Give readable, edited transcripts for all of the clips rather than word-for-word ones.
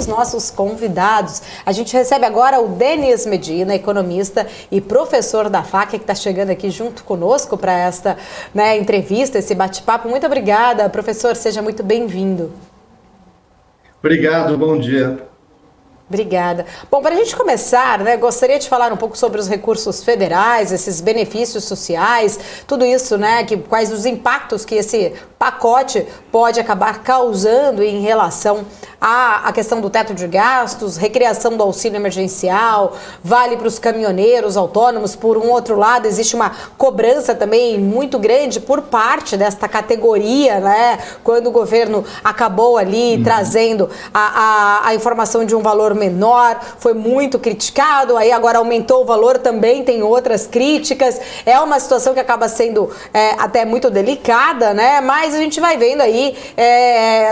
nossos convidados. A gente recebe agora o Denis Medina, economista e professor da FAC, que está chegando aqui junto conosco para esta entrevista, esse bate-papo. Muito obrigada, professor, seja muito bem-vindo. Obrigado, bom dia. Obrigada. Bom, para a gente começar, gostaria de falar um pouco sobre os recursos federais, esses benefícios sociais, tudo isso, quais os impactos que esse pacote pode acabar causando em relação à questão do teto de gastos, recriação do auxílio emergencial, vale para os caminhoneiros autônomos. Por um outro lado, existe uma cobrança também muito grande por parte desta categoria, quando o governo acabou ali trazendo a informação de um valor menor, foi muito criticado, aí agora aumentou o valor, também tem outras críticas. É uma situação que acaba sendo até muito delicada, mas a gente vai vendo aí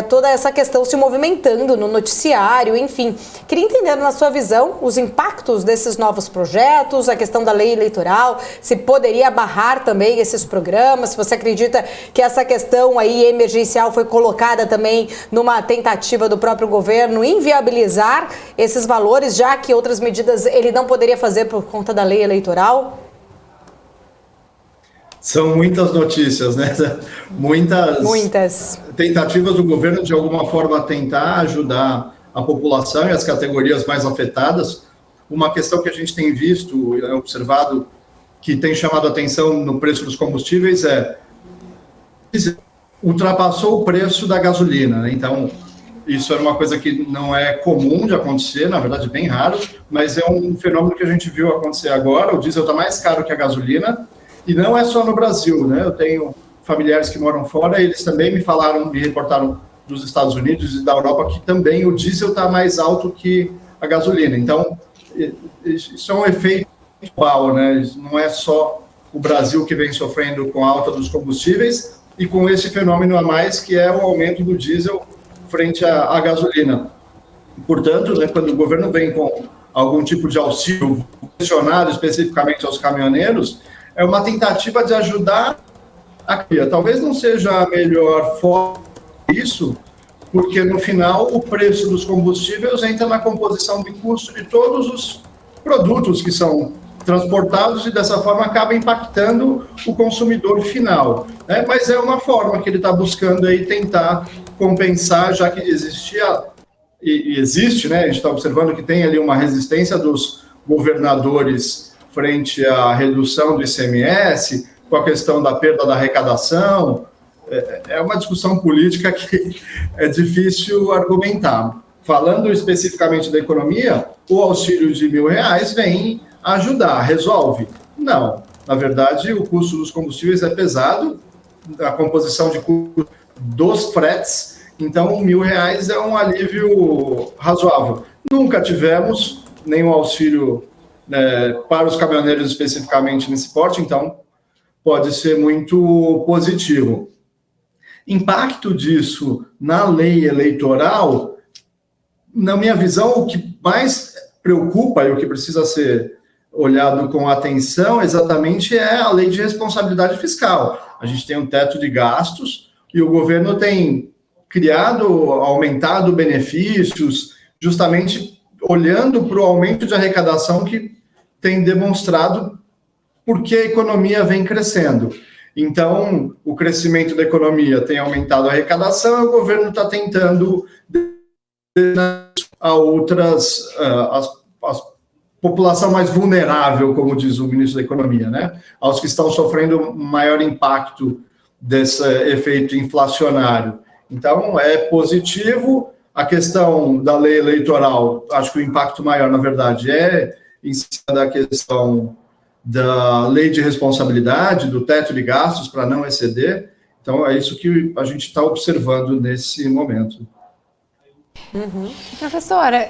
toda essa questão se movimentando no noticiário, enfim. Queria entender, na sua visão, os impactos desses novos projetos, a questão da lei eleitoral, se poderia barrar também esses programas, se você acredita que essa questão aí emergencial foi colocada também numa tentativa do próprio governo inviabilizar esses valores, já que outras medidas ele não poderia fazer por conta da lei eleitoral? São muitas notícias, Muitas tentativas do governo de alguma forma tentar ajudar a população e as categorias mais afetadas. Uma questão que a gente tem visto, observado, que tem chamado a atenção no preço dos combustíveis ultrapassou o preço da gasolina, Então, isso era uma coisa que não é comum de acontecer, na verdade bem raro, mas é um fenômeno que a gente viu acontecer agora. O diesel está mais caro que a gasolina, e não é só no Brasil, Eu tenho familiares que moram fora, e eles também me reportaram dos Estados Unidos e da Europa que também o diesel está mais alto que a gasolina. Então, isso é um efeito global, Não é só o Brasil que vem sofrendo com a alta dos combustíveis e com esse fenômeno a mais, que é o aumento do diesel frente à gasolina. Portanto, quando o governo vem com algum tipo de auxílio direcionado especificamente aos caminhoneiros, é uma tentativa de ajudar a cria. Talvez não seja a melhor forma disso, porque no final o preço dos combustíveis entra na composição de custo de todos os produtos que são transportados e dessa forma acaba impactando o consumidor final. Mas é uma forma que ele está buscando aí tentar compensar, já que existia e existe, a gente está observando que tem ali uma resistência dos governadores frente à redução do ICMS, com a questão da perda da arrecadação. É uma discussão política que é difícil argumentar. Falando especificamente da economia, o auxílio de R$1.000 vem ajudar, resolve? Não. Na verdade, o custo dos combustíveis é pesado, a composição de custo dos fretes, então R$1.000 é um alívio razoável. Nunca tivemos nenhum auxílio para os caminhoneiros especificamente nesse porte, então pode ser muito positivo. Impacto disso na lei eleitoral, na minha visão, o que mais preocupa e o que precisa ser olhado com atenção exatamente é a lei de responsabilidade fiscal. A gente tem um teto de gastos e o governo tem aumentado benefícios, justamente olhando para o aumento de arrecadação que tem demonstrado porque a economia vem crescendo. Então, o crescimento da economia tem aumentado a arrecadação e o governo está tentando a outras, a população mais vulnerável, como diz o ministro da Economia, aos que estão sofrendo maior impacto desse efeito inflacionário. Então, é positivo. A questão da lei eleitoral, acho que o impacto maior, na verdade, é em cima da questão da lei de responsabilidade, do teto de gastos para não exceder. Então, é isso que a gente está observando nesse momento. Professora,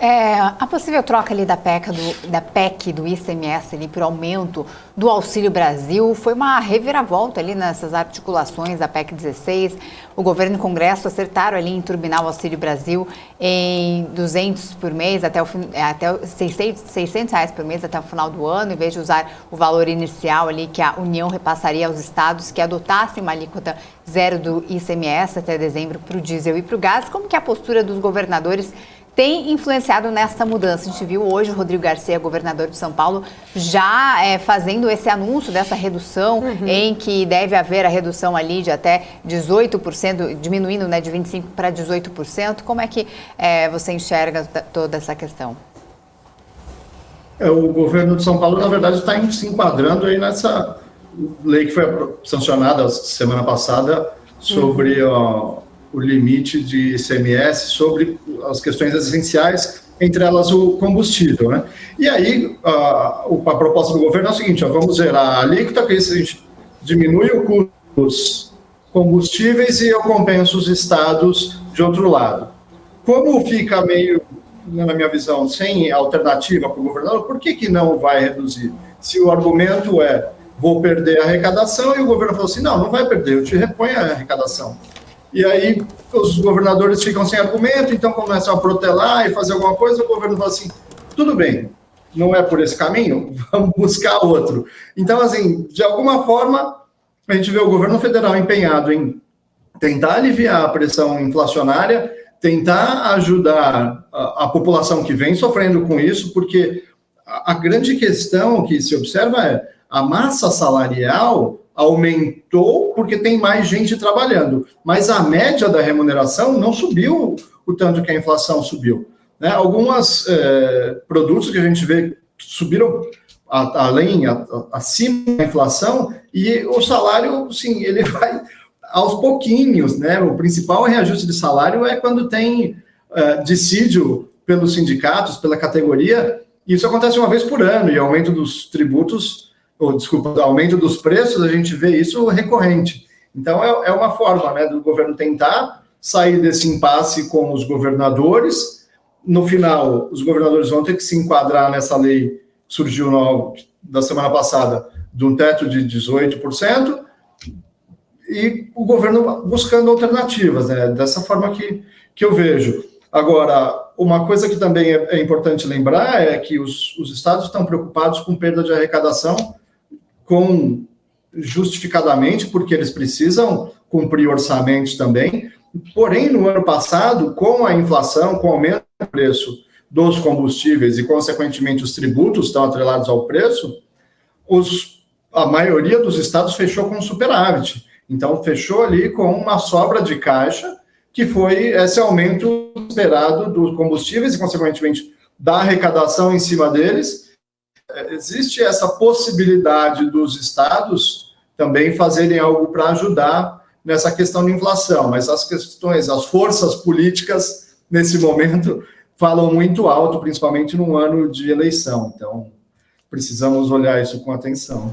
a possível troca ali da PEC do ICMS ali por aumento do Auxílio Brasil foi uma reviravolta ali nessas articulações da PEC 16. O governo e o Congresso acertaram ali em turbinar o Auxílio Brasil em R$200 por mês, até R$600 por mês até o final do ano, em vez de usar o valor inicial ali que a União repassaria aos estados que adotassem uma alíquota zero do ICMS até dezembro para o diesel e para o gás. Como que é a postura dos governadores tem influenciado nessa mudança? A gente viu hoje o Rodrigo Garcia, governador de São Paulo, já fazendo esse anúncio dessa redução, em que deve haver a redução ali de até 18%, diminuindo, né, de 25% para 18%. Como é que você enxerga toda essa questão? O governo de São Paulo, na verdade, está se enquadrando aí nessa lei que foi sancionada semana passada sobre o limite de ICMS, sobre as questões essenciais, entre elas o combustível, né? E aí, a proposta do governo é o seguinte: vamos zerar a alíquota, que a gente diminui o custo dos combustíveis e eu compenso os estados de outro lado. Como fica meio, na minha visão, sem alternativa para o governador, por que não vai reduzir? Se o argumento é, vou perder a arrecadação, e o governo falou assim, não vai perder, eu te reponho a arrecadação. E aí os governadores ficam sem argumento, então começam a protelar e fazer alguma coisa, o governo fala assim, tudo bem, não é por esse caminho, vamos buscar outro. Então, assim, de alguma forma, a gente vê o governo federal empenhado em tentar aliviar a pressão inflacionária, tentar ajudar a população que vem sofrendo com isso, porque a grande questão que se observa é a massa salarial aumentou porque tem mais gente trabalhando, mas a média da remuneração não subiu o tanto que a inflação subiu, né? Alguns produtos que a gente vê subiram acima da inflação, e o salário, sim, ele vai aos pouquinhos, né? O principal reajuste de salário é quando tem dissídio pelos sindicatos, pela categoria. Isso acontece uma vez por ano, e aumento dos tributos, aumento dos preços, a gente vê isso recorrente. Então, é uma forma, né, do governo tentar sair desse impasse com os governadores. No final, os governadores vão ter que se enquadrar nessa lei que surgiu da semana passada, de um teto de 18%, e o governo buscando alternativas, né, dessa forma que eu vejo. Agora, uma coisa que também é importante lembrar é que os estados estão preocupados com perda de arrecadação, justificadamente, porque eles precisam cumprir orçamentos também. Porém, no ano passado, com a inflação, com o aumento do preço dos combustíveis e, consequentemente, os tributos estão atrelados ao preço, a maioria dos estados fechou com superávit. Então, fechou ali com uma sobra de caixa, que foi esse aumento esperado dos combustíveis e, consequentemente, da arrecadação em cima deles. Existe essa possibilidade dos estados também fazerem algo para ajudar nessa questão de inflação, mas as forças políticas, nesse momento, falam muito alto, principalmente num ano de eleição. Então, precisamos olhar isso com atenção.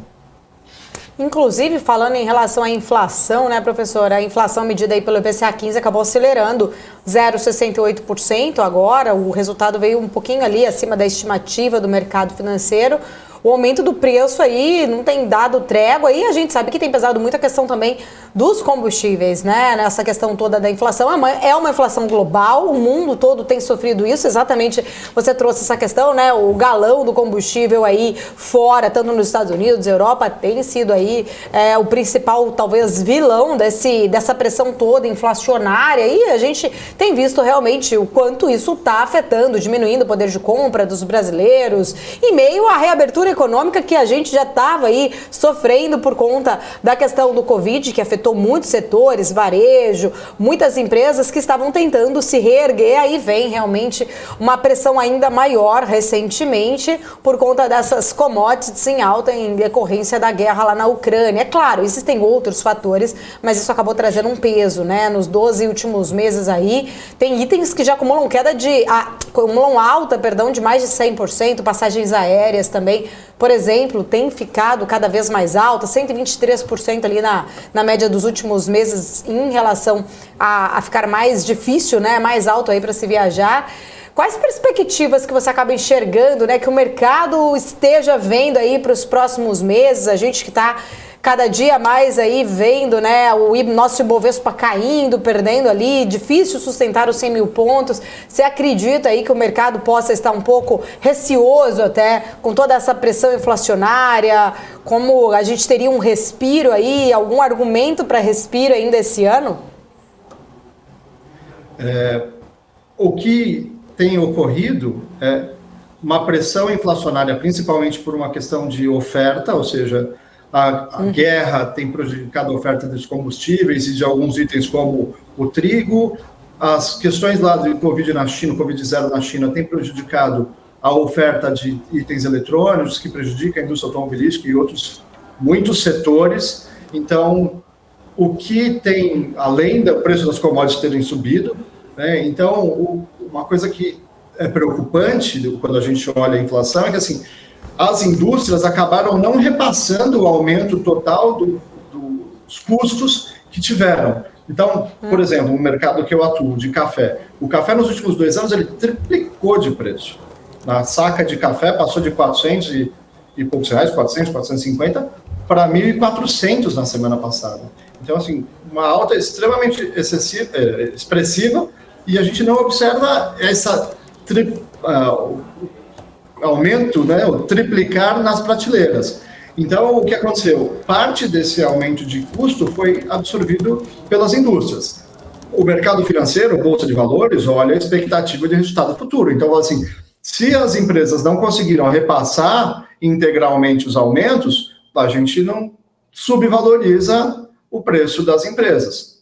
Inclusive, falando em relação à inflação, né, professora? A inflação medida aí pelo IPCA 15 acabou acelerando 0,68% agora. O resultado veio um pouquinho ali acima da estimativa do mercado financeiro. O aumento do preço aí não tem dado trégua, e a gente sabe que tem pesado muito a questão também dos combustíveis, né? Nessa questão toda da inflação. É uma inflação global, o mundo todo tem sofrido isso, exatamente, você trouxe essa questão, né? O galão do combustível aí fora, tanto nos Estados Unidos, Europa, tem sido aí o principal, talvez, vilão dessa pressão toda inflacionária, e a gente tem visto realmente o quanto isso está afetando, diminuindo o poder de compra dos brasileiros, em meio à reabertura econômica que a gente já estava aí sofrendo por conta da questão do Covid, que afetou muitos setores, varejo, muitas empresas que estavam tentando se reerguer. Aí vem realmente uma pressão ainda maior recentemente por conta dessas commodities em alta em decorrência da guerra lá na Ucrânia. É claro, existem outros fatores, mas isso acabou trazendo um peso, né? Nos 12 últimos meses aí, tem itens que já acumulam alta de mais de 100%, passagens aéreas também, por exemplo, tem ficado cada vez mais alta, 123% ali na média dos últimos meses em relação a ficar mais difícil, né? Mais alto aí para se viajar. Quais perspectivas que você acaba enxergando, né? Que o mercado esteja vendo aí para os próximos meses? A gente que está cada dia mais aí vendo, né, o nosso Ibovespa caindo, perdendo ali, difícil sustentar os 100 mil pontos. Você acredita aí que o mercado possa estar um pouco receoso até com toda essa pressão inflacionária? Como a gente teria um respiro aí, algum argumento para respiro ainda esse ano? O que tem ocorrido uma pressão inflacionária, principalmente por uma questão de oferta, ou seja, a guerra tem prejudicado a oferta dos combustíveis e de alguns itens como o trigo. As questões lá do Covid na China, o Covid-0 na China, tem prejudicado a oferta de itens eletrônicos, que prejudica a indústria automobilística e outros muitos setores. Então, o que tem, além do preço das commodities terem subido, né, então, uma coisa que é preocupante quando a gente olha a inflação é que, assim, as indústrias acabaram não repassando o aumento total dos custos que tiveram. Então, por exemplo, no mercado que eu atuo, de café, o café nos últimos 2 anos ele triplicou de preço. Na saca de café passou de 400 e poucos reais, 400, 450, para 1.400 na semana passada. Então, assim, uma alta extremamente expressiva, e a gente não observa essa aumento, né, o triplicar nas prateleiras. Então, o que aconteceu? Parte desse aumento de custo foi absorvido pelas indústrias. O mercado financeiro, Bolsa de Valores, olha a expectativa de resultado futuro. Então, assim, se as empresas não conseguiram repassar integralmente os aumentos, a gente não subvaloriza o preço das empresas.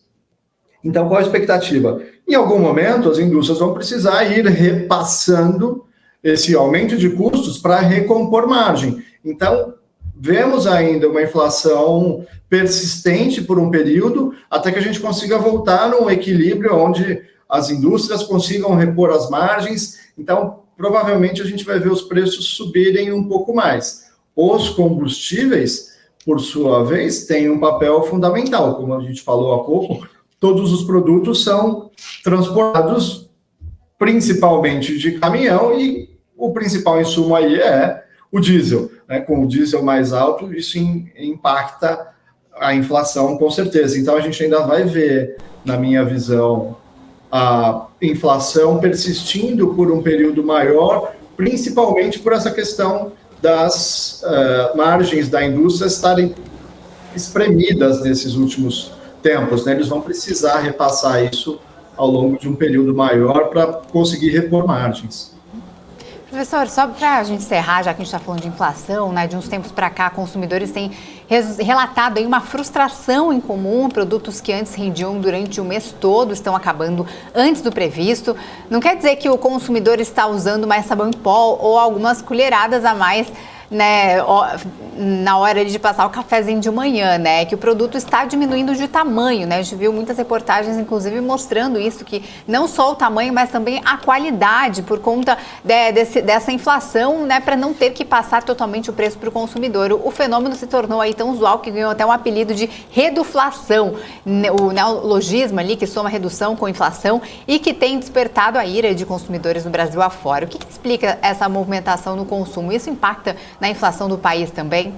Então, qual a expectativa? Em algum momento, as indústrias vão precisar ir repassando esse aumento de custos para recompor margem. Então, vemos ainda uma inflação persistente por um período, até que a gente consiga voltar num equilíbrio onde as indústrias consigam repor as margens. Então, provavelmente a gente vai ver os preços subirem um pouco mais. Os combustíveis, por sua vez, têm um papel fundamental. Como a gente falou há pouco, todos os produtos são transportados principalmente de caminhão, e o principal insumo aí é o diesel. Né? Com o diesel mais alto, isso impacta a inflação, com certeza. Então, a gente ainda vai ver, na minha visão, a inflação persistindo por um período maior, principalmente por essa questão das margens da indústria estarem espremidas nesses últimos tempos. Né? Eles vão precisar repassar isso ao longo de um período maior para conseguir repor margens. Professor, só para a gente encerrar, já que a gente está falando de inflação, né, de uns tempos para cá, consumidores têm relatado aí uma frustração em comum. Produtos que antes rendiam durante o mês todo estão acabando antes do previsto. Não quer dizer que o consumidor está usando mais sabão em pó ou algumas colheradas a mais, né, na hora de passar o cafezinho de manhã, né, que o produto está diminuindo de tamanho, né, a gente viu muitas reportagens, inclusive, mostrando isso, que não só o tamanho, mas também a qualidade, por conta dessa inflação, né, para não ter que passar totalmente o preço para o consumidor. O fenômeno se tornou aí tão usual que ganhou até um apelido de reduflação, o neologismo ali que soma redução com inflação e que tem despertado a ira de consumidores no Brasil afora. O que explica essa movimentação no consumo? Isso impacta na inflação do país também?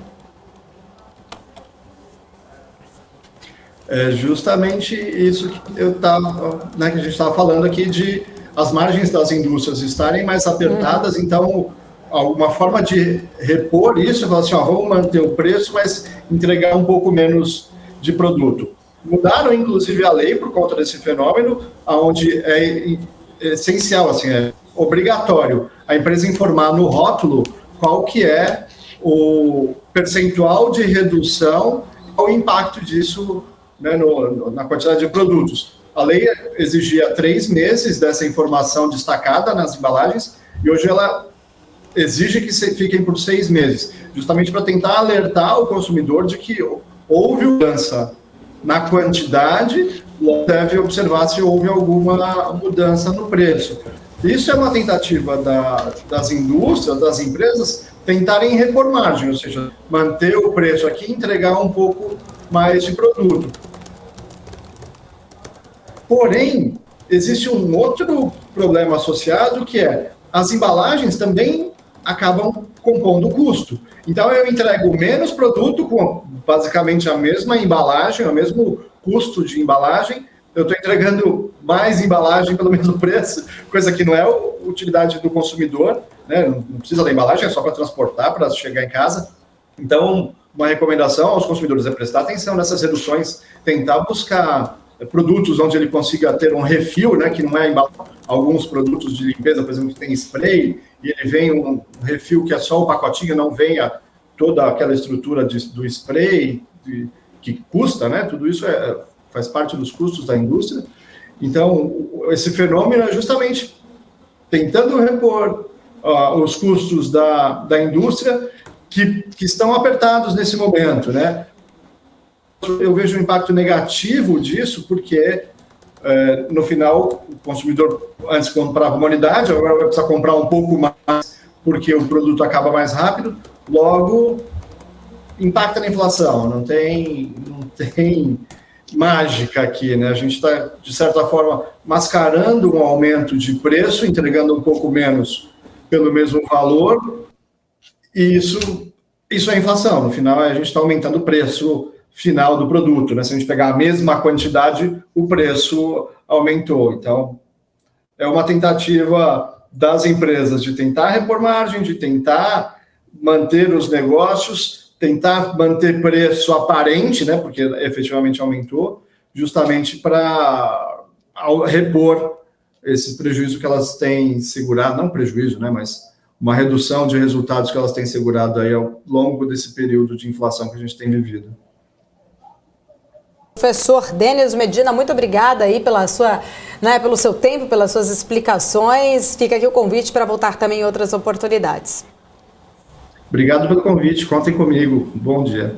É justamente isso que que a gente estava falando aqui, de as margens das indústrias estarem mais apertadas. Então, alguma forma de repor isso, falar assim, vamos manter o preço, mas entregar um pouco menos de produto. Mudaram, inclusive, a lei por conta desse fenômeno, onde é essencial, assim, é obrigatório a empresa informar no rótulo qual que é o percentual de redução, o impacto disso, né, na quantidade de produtos. A lei exigia 3 meses dessa informação destacada nas embalagens, e hoje ela exige que fiquem por 6 meses, justamente para tentar alertar o consumidor de que houve mudança na quantidade, deve observar se houve alguma mudança no preço. Isso é uma tentativa das indústrias, das empresas, tentarem repor margem, ou seja, manter o preço aqui e entregar um pouco mais de produto. Porém, existe um outro problema associado, que é as embalagens também acabam compondo o custo. Então, eu entrego menos produto com basicamente a mesma embalagem, o mesmo custo de embalagem. Eu estou entregando mais embalagem pelo mesmo preço, coisa que não é utilidade do consumidor, né? Não precisa da embalagem, é só para transportar, para chegar em casa. Então, uma recomendação aos consumidores é prestar atenção nessas reduções, tentar buscar produtos onde ele consiga ter um refil, né, que não é alguns produtos de limpeza, por exemplo, que tem spray, e ele vem um refil que é só o pacotinho, não venha toda aquela estrutura do spray, que custa, né, tudo isso faz parte dos custos da indústria. Então, esse fenômeno é justamente tentando repor os custos da indústria que estão apertados nesse momento, né? Eu vejo um impacto negativo disso, porque no final o consumidor antes comprava uma unidade, agora vai precisar comprar um pouco mais, porque o produto acaba mais rápido, logo impacta na inflação, não tem mágica aqui, né? A gente está, de certa forma, mascarando um aumento de preço, entregando um pouco menos pelo mesmo valor, e isso é inflação. No final, a gente está aumentando o preço final do produto, né? Se a gente pegar a mesma quantidade, o preço aumentou. Então, é uma tentativa das empresas de tentar repor margem, de tentar manter os negócios, tentar manter preço aparente, né, porque efetivamente aumentou, justamente para repor esse prejuízo que elas têm segurado, não prejuízo, né, mas uma redução de resultados que elas têm segurado aí ao longo desse período de inflação que a gente tem vivido. Professor Denis Medina, muito obrigada aí pela sua, né, pelo seu tempo, pelas suas explicações. Fica aqui o convite para voltar também em outras oportunidades. Obrigado pelo convite, contem comigo. Bom dia.